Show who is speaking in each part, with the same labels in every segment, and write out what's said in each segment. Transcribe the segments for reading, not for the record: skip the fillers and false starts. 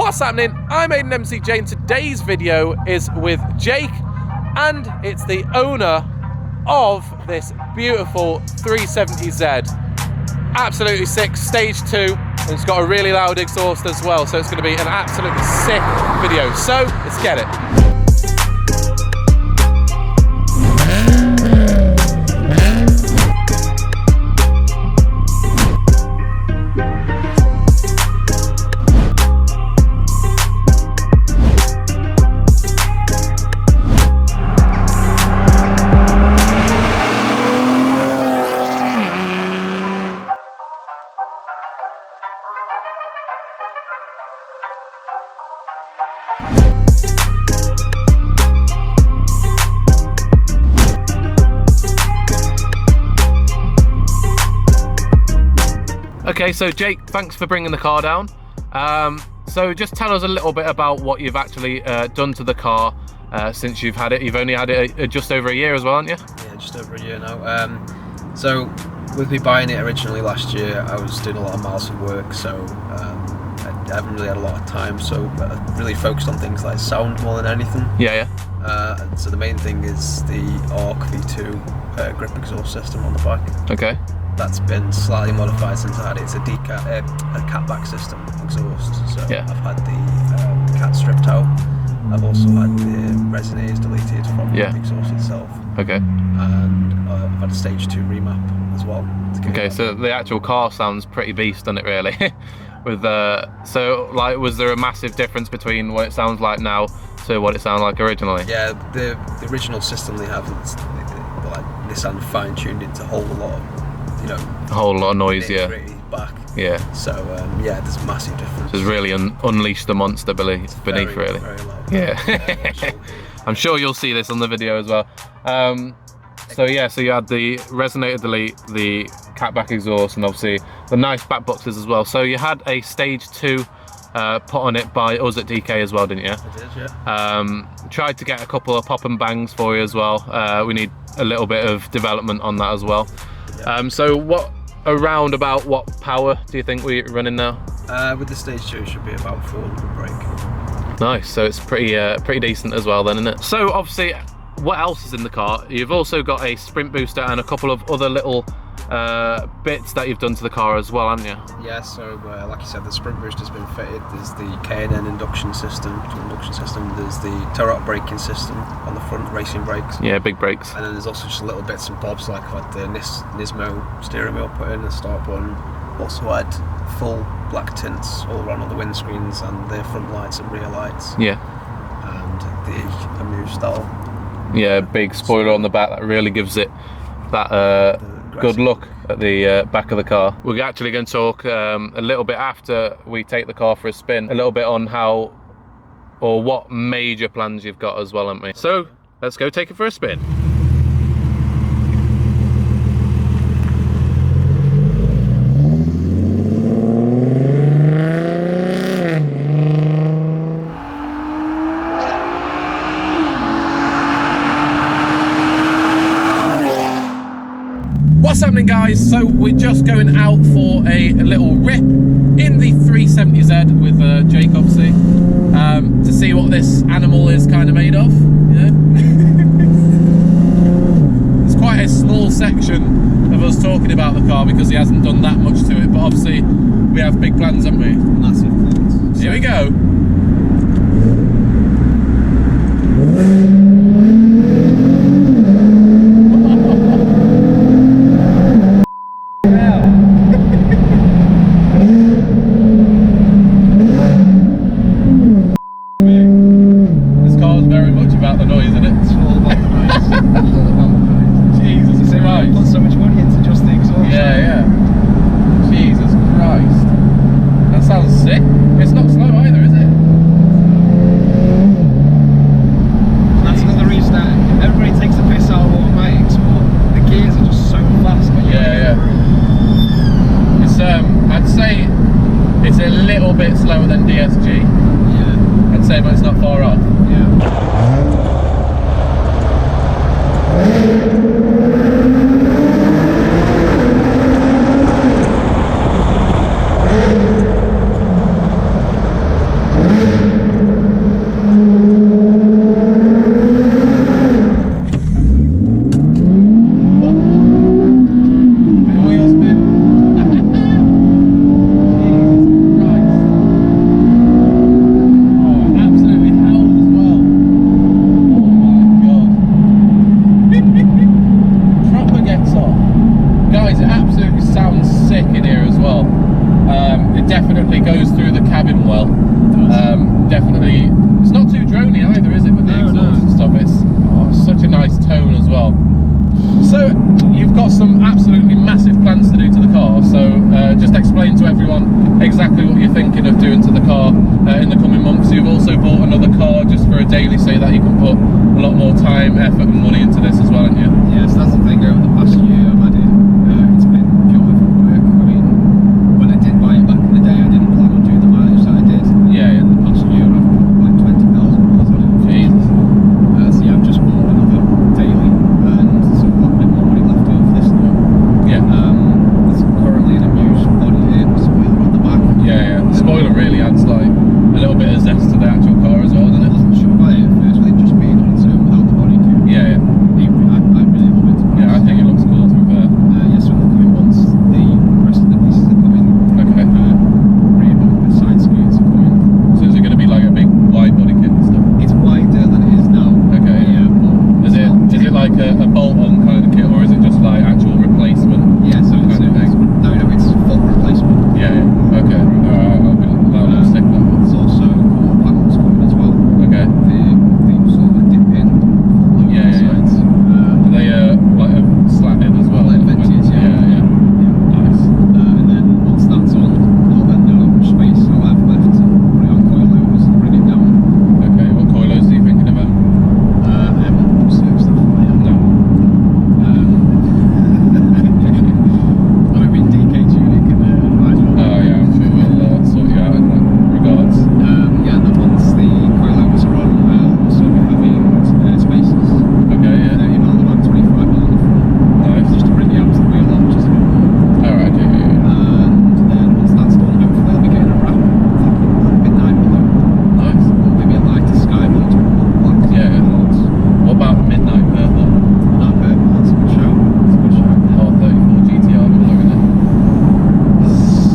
Speaker 1: What's happening? I'm AidanMCJ and today's video is with Jake, and it's the owner of this beautiful 370Z. Absolutely sick, stage 2, and it's got a really loud exhaust as well, so it's going to be an absolutely sick video. So let's get it. Okay, so Jake, thanks for bringing the car down. So just tell us a little bit about what you've actually done to the car since you've had it. You've only had it just over a year as well, haven't you?
Speaker 2: Yeah, just over a year now. So with me buying it originally last year, I was doing a lot of miles of work, so I haven't really had a lot of time, so I really focused on things like sound more than anything.
Speaker 1: Yeah.
Speaker 2: So the main thing is the ARC V2 grip exhaust system on the back.
Speaker 1: Okay.
Speaker 2: That's been slightly modified since I had it. It's a catback system exhaust. So
Speaker 1: yeah.
Speaker 2: I've had the cat stripped out. I've also had the resonators deleted from the exhaust itself.
Speaker 1: Okay.
Speaker 2: And I've had a stage 2 remap as well.
Speaker 1: Okay, so the actual car sounds pretty beast, doesn't it, really? With so like, was there a massive difference between what it sounds like now to what it sounded like originally?
Speaker 2: Yeah, the original system they have, it's like Nissan fine-tuned it to hold a lot of,
Speaker 1: a whole lot of noise,
Speaker 2: back.
Speaker 1: Yeah.
Speaker 2: So yeah, there's a massive difference.
Speaker 1: It's really unleashed the monster beneath, really.
Speaker 2: Very loud.
Speaker 1: Yeah. I'm sure you'll see this on the video as well. So yeah, so you had the resonator delete, the catback exhaust, and obviously the nice back boxes as well. So you had a stage 2 put on it by us at DK as well, didn't you?
Speaker 2: I did, yeah.
Speaker 1: Tried to get a couple of pop and bangs for you as well. We need a little bit of development on that as well. So what power do you think we're running now?
Speaker 2: With the stage 2 it should be about 400 brake.
Speaker 1: Nice, so it's pretty decent as well then, isn't it? So obviously, what else is in the car? You've also got a sprint booster and a couple of other little bits that you've done to the car as well, haven't you?
Speaker 2: Yeah, so like you said, the sprint booster's been fitted. There's the K&N induction system. There's the Turok braking system on the front, racing brakes.
Speaker 1: Yeah, big brakes.
Speaker 2: And then there's also just little bits and bobs, like I've had the Nismo steering wheel put in, the start button. Also had full black tints all around on the windscreens and the front lights and rear lights.
Speaker 1: Yeah.
Speaker 2: And the Amuse style.
Speaker 1: Yeah, big spoiler on the back that really gives it that good look at the back of the car. We're actually going to talk a little bit after we take the car for a spin, a little bit on how or what major plans you've got as well, haven't we? So let's go take it for a spin. What's happening, guys? So we're just going out for a little rip in the 370Z with Jake, obviously, to see what this animal is kind of made of. Yeah. It's quite a small section of us talking about the car because he hasn't done that much to it, but obviously we have big plans, haven't we?
Speaker 2: Massive plans.
Speaker 1: Here we go. It's not slow either, is it?
Speaker 2: That's another reason that everybody takes the piss out of automatics, but the gears are just so fast.
Speaker 1: Yeah. It's I'd say it's a little bit slower than DSG.
Speaker 2: Yeah.
Speaker 1: I'd say, but it's not far off.
Speaker 2: Yeah.
Speaker 1: nice tone as well. So you've got some absolutely massive plans to do to the car, so just explain to everyone exactly what you're thinking of doing to the car in the coming months. You've also bought another car just for a daily, so that you can put a lot more time, effort and money into this as well, haven't you?
Speaker 2: Yeah, so that's the thing. Over the past year I've had it, it's been purely for work. I mean, when I did buy it back in the day, I didn't plan on doing the mileage that I did.
Speaker 1: Yeah, yeah.
Speaker 2: In the past year I've put like 20,000 miles on it.
Speaker 1: Jesus.
Speaker 2: So yeah, I've just bought another daily, and so I've got a bit more money left over for this now.
Speaker 1: Yeah.
Speaker 2: There's currently an amused body here, spoiler on the back.
Speaker 1: Yeah, yeah. The spoiler really adds like a little bit of zest to the actual car as well, doesn't
Speaker 2: I
Speaker 1: it?
Speaker 2: wasn't sure about it at first, with it just being on its own without the body kit.
Speaker 1: Yeah, yeah.
Speaker 2: I really love it.
Speaker 1: Yeah, I think it looks cool to be fair.
Speaker 2: Yes, so in the coming months, the rest of the pieces are coming.
Speaker 1: Okay.
Speaker 2: Rear bumper, side skirts are coming.
Speaker 1: So is it going to be like a big wide body kit and stuff?
Speaker 2: It's wider than it is now.
Speaker 1: Okay.
Speaker 2: Yeah, but
Speaker 1: Is it like a bolt-on kind of kit, or is it just like actual replacement?
Speaker 2: yeah, so it's
Speaker 1: kind of thing?
Speaker 2: no, it's full replacement.
Speaker 1: Yeah, yeah. Okay. Alright, I'll stick that.
Speaker 2: There's also quarter panels coming as well.
Speaker 1: Okay.
Speaker 2: The sort of dip in full over
Speaker 1: Yeah,
Speaker 2: the
Speaker 1: yeah,
Speaker 2: sides.
Speaker 1: Are they like slatted as well?
Speaker 2: Like vented, yeah.
Speaker 1: Nice.
Speaker 2: And then once that's on, I'll then know how much space I'll have left to put it on coilovers and bring it down.
Speaker 1: Okay, what coilos are you thinking of?
Speaker 2: I haven't searched that for yet.
Speaker 1: No.
Speaker 2: I've been DK tuning and advise what.
Speaker 1: Oh yeah, I'm sure we'll sort you out in that regards.
Speaker 2: Yeah, and then once the coilovers are on, I'll also be having spacers.
Speaker 1: Okay, yeah.
Speaker 2: 30 mil on the back, 25 mil on the front.
Speaker 1: Nice.
Speaker 2: Just to bring the out to the wheel on, just a bit more.
Speaker 1: Alright, yeah.
Speaker 2: And then once that's done, hopefully I'll be getting a wrap. I'm thinking like midnight blue.
Speaker 1: Nice.
Speaker 2: Or maybe a lighter sky blue to put on black.
Speaker 1: Yeah. What about midnight purple?
Speaker 2: Not purple, that's a good shout. That's a good shout.
Speaker 1: Or 34 GTR colour, isn't it?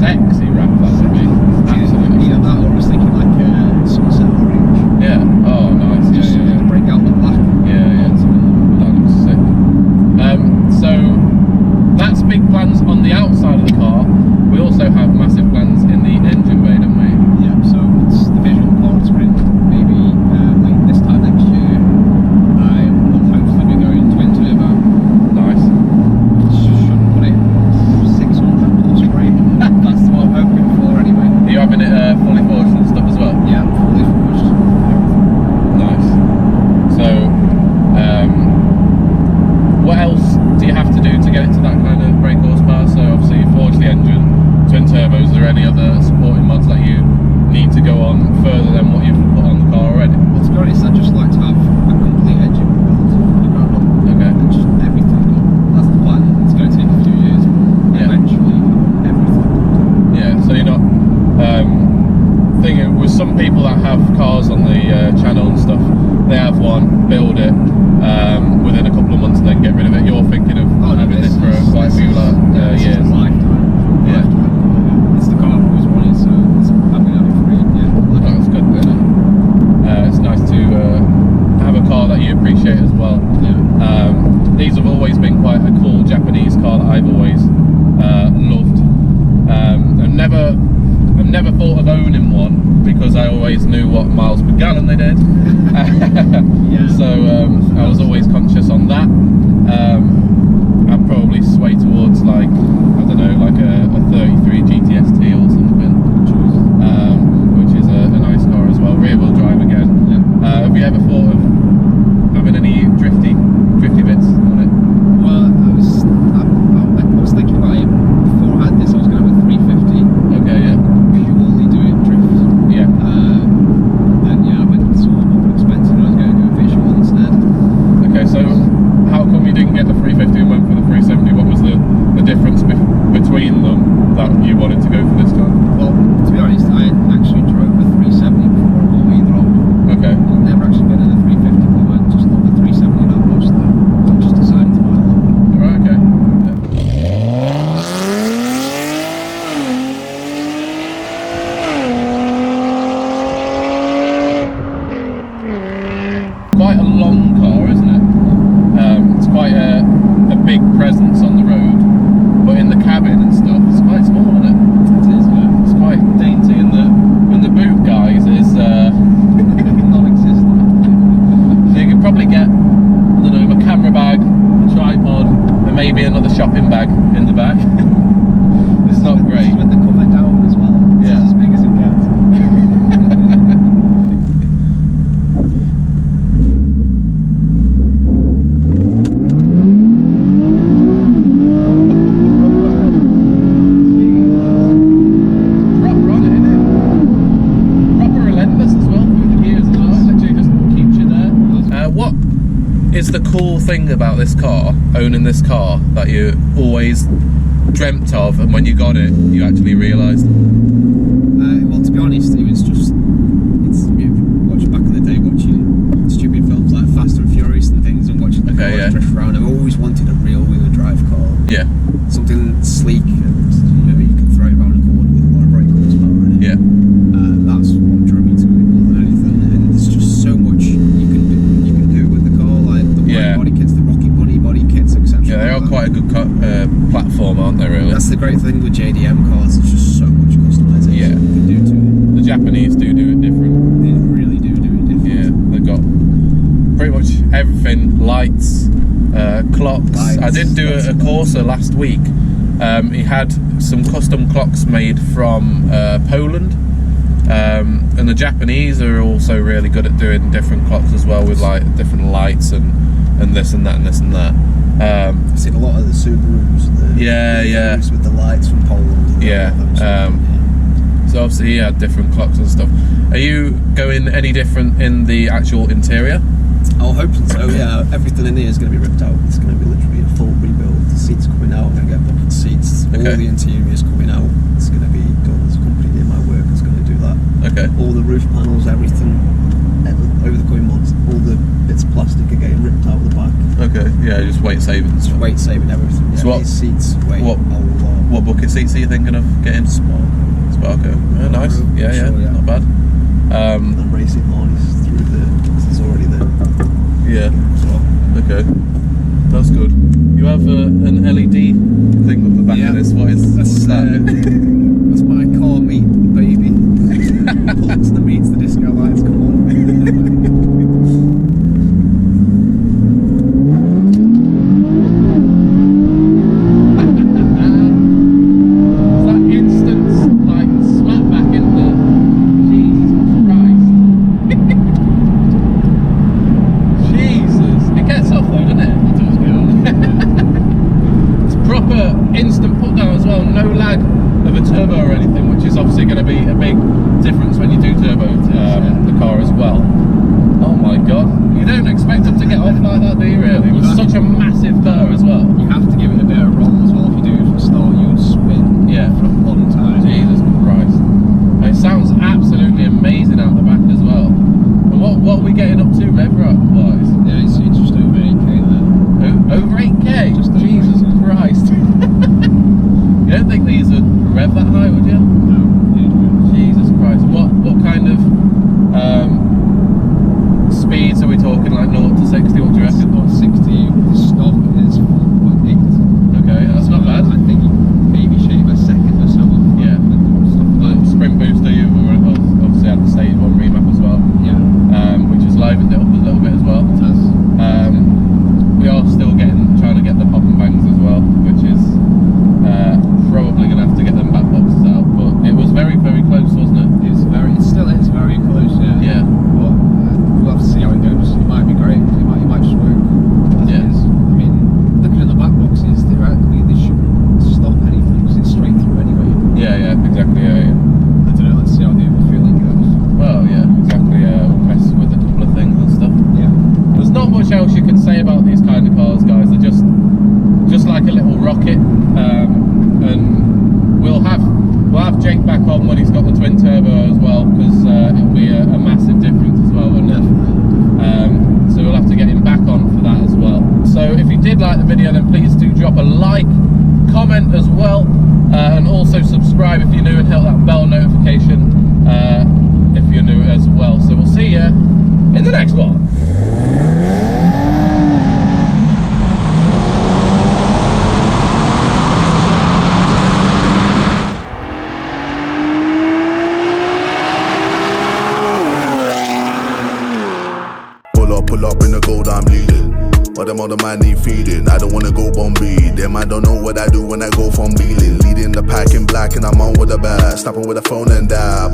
Speaker 1: Sexy wrap that would be. Absolutely.
Speaker 2: Either that or I was thinking like sunset orange.
Speaker 1: Yeah. Oh, nice.
Speaker 2: Just
Speaker 1: Yeah, yeah,
Speaker 2: to bring out the black.
Speaker 1: yeah. Yeah, yeah. That looks sick. So that's big plans on the outside of the car. We also have massive plans in the engine bay, don't we?
Speaker 2: Yeah, so it's the visual parts are in. Maybe like this time next year, I will hopefully be going twin turbo.
Speaker 1: Nice.
Speaker 2: Shouldn't put it 600 plus brake. That's what I'm hoping for anyway.
Speaker 1: Are you having it fully forged and stuff as well?
Speaker 2: Yeah, fully forged.
Speaker 1: Nice. So, what else do you have to do to get it to that kind of brake horsepower? So obviously you forged the engine, twin turbos. Are there any other supporting mods that you need to go on further than what you've put on the car already?
Speaker 2: Well, to be honest, I'd just like to have a complete engine built from the ground up.
Speaker 1: Okay.
Speaker 2: And just everything done. That's the plan. It's going to take a few years, but
Speaker 1: Yeah.
Speaker 2: eventually everything done.
Speaker 1: Yeah. So you're not thinking with some people that have cars on the channel and stuff. They have one, build it within a couple of months, and then get rid of it. You're thinking of having this for quite a few years.
Speaker 2: It's a lifetime.
Speaker 1: Yeah.
Speaker 2: It's the car I've always wanted, so I'm going to have it for it. Yeah.
Speaker 1: That's good, isn't it? It's nice to have a car that you appreciate as well.
Speaker 2: Yeah.
Speaker 1: These have always been quite a cool Japanese car that I've always loved. I've never thought of owning one because I always knew what miles per gallon they did.
Speaker 2: Yeah.
Speaker 1: So I was always conscious on that. I'd probably sway towards like, I don't know, like a 33 GTST or something, which is a nice car as well. Rear wheel drive again.
Speaker 2: Yeah.
Speaker 1: Have you ever thought of having any drifty bits on it?
Speaker 2: Well, I was thinking about it before I had this. I was going to have a 350.
Speaker 1: Okay, yeah.
Speaker 2: Purely do it drift.
Speaker 1: Yeah.
Speaker 2: Then yeah, I went sort of more expensive. I was going to go visual instead.
Speaker 1: Okay, so how come you didn't get the 350 and went for the 370? What was the difference between them that you wanted to go for this car?
Speaker 2: Well, to be honest, I actually drove a 370 before I bought either of them.
Speaker 1: Okay.
Speaker 2: I've never actually been in a 350, but I just love the 370 that much that I just decided to buy one.
Speaker 1: Right, okay. Quite a long car, isn't it? It's quite a big presence on the road, but in the cabin and stuff, it's quite small, isn't it?
Speaker 2: It is, yeah.
Speaker 1: It's quite dainty, and the boot, guys, is
Speaker 2: Non-existent.
Speaker 1: so you could probably get, I don't know, maybe another shopping bag in the back. It's not great.
Speaker 2: With the cover down as well.
Speaker 1: Yeah.
Speaker 2: It's as big as it gets.
Speaker 1: Proper on it, isn't it? Proper relentless as well through the gears as well. Literally just keeps you there. What is the cool thing about this car, owning this car, that you always dreamt of, and when you got it, you actually realised?
Speaker 2: Well, to be honest, it was just, watching back in the day, watching stupid films like Fast and Furious and things, and watching the cars drift around. I've always wanted a real wheel drive car.
Speaker 1: Yeah.
Speaker 2: Something sleek, and you can throw it around a corner with a lot of brake horsepower in it.
Speaker 1: Yeah.
Speaker 2: That's what drew me to it more than anything. And there's just so much you can do with the car, like the body kits, the Rocky Bunny body kits, etc.
Speaker 1: Yeah, they are quite a good platform, aren't they, really?
Speaker 2: That's the great thing with JDM cars. There's just so much customization you can do to it.
Speaker 1: The Japanese do it different.
Speaker 2: They really do it different.
Speaker 1: Yeah, they've got pretty much everything. Lights, clocks. I did do a Corsa last week. He had some custom clocks made from Poland. And the Japanese are also really good at doing different clocks as well, with like different lights and this and that and this and that.
Speaker 2: I've seen a lot of the Subarus, with the lights from Poland.
Speaker 1: So obviously he had different clocks and stuff. Are you going any different in the actual interior?
Speaker 2: I'm hoping so. Yeah, everything in here is going to be ripped out. It's going to be literally a full rebuild. The seats coming out. I'm going to get bucket seats. All the interior is coming out. It's going to be done. There's a company near my work that's going to do that.
Speaker 1: Okay.
Speaker 2: All the roof panels, everything. Over the coming months, all the bits of plastic are getting ripped out of the back.
Speaker 1: Okay. Yeah, just weight saving.
Speaker 2: Weight saving everything. Yeah,
Speaker 1: So what
Speaker 2: seats weigh a lot.
Speaker 1: What bucket seats are you thinking of getting? Sparko. Oh, nice. Yeah, not bad.
Speaker 2: And racing harness through it's already there.
Speaker 1: Yeah. Okay. That's good. You have an LED thing at the back of this. What's that?
Speaker 2: That's my car meat, baby. Pulls the meats, the disco lights come on.
Speaker 1: Instant put down as well, no lag of a turbo or anything, which is obviously going to be a big difference when you do turbo the car as well. Oh my god, you don't expect them to get off like that, do you really? It was such a massive car as well.
Speaker 2: You have to give it a bit of roll as well. If you do from the start, you would spin for a long time.
Speaker 1: Jesus Christ. And it sounds absolutely amazing out the back as well. And what are we getting up to rev wise?
Speaker 2: Yeah, it's just over 8k there.
Speaker 1: Over 8k?
Speaker 2: Just
Speaker 1: Jesus Christ. You don't think these would rev that high, would you?
Speaker 2: No.
Speaker 1: Jesus Christ. What kind of speeds are we talking, like 0 to 60? What do you reckon?
Speaker 2: 0 to 60, the stock is 4.8.
Speaker 1: Okay, that's not bad.
Speaker 2: I think you maybe shave a second or so.
Speaker 1: Yeah. The sprint booster, you obviously had the stage 1 remap as well.
Speaker 2: Yeah.
Speaker 1: Which has livened it up a little bit as well.
Speaker 2: It does.
Speaker 1: We are still trying to get the pop and bangs as well, which is probably going to have to get them back boxes out. But it was very, very close, wasn't it?
Speaker 2: It still is very close, yeah.
Speaker 1: Yeah.
Speaker 2: But we'll have to see how it goes. It might be great. It might just work as it is. I mean, looking at the back boxes, theoretically they shouldn't stop anything because it's straight through anyway.
Speaker 1: Yeah, exactly. Yeah.
Speaker 2: I don't know. Let's see how the feeling goes.
Speaker 1: Well, yeah, exactly. We'll mess with a couple of things and stuff.
Speaker 2: Yeah.
Speaker 1: There's not much else you can say about these kind of cars, guys. They're just like a little rocket, and we'll have Jake back on when he's got the twin turbo as well, because it'll be a massive difference as well, wouldn't it? So we'll have to get him back on for that as well. So if you did like the video, then please do drop a like, comment as well, and also subscribe if you're new, and hit that bell notification if you're new as well. So we'll see you in the next one.
Speaker 3: Pull up in the gold, I'm leading. But them other man need feeding. I don't wanna go Bombay. Them I don't know what I do when I go from Beeling. Leading the pack in black and I'm on with the bat. Snapping with the phone and dab.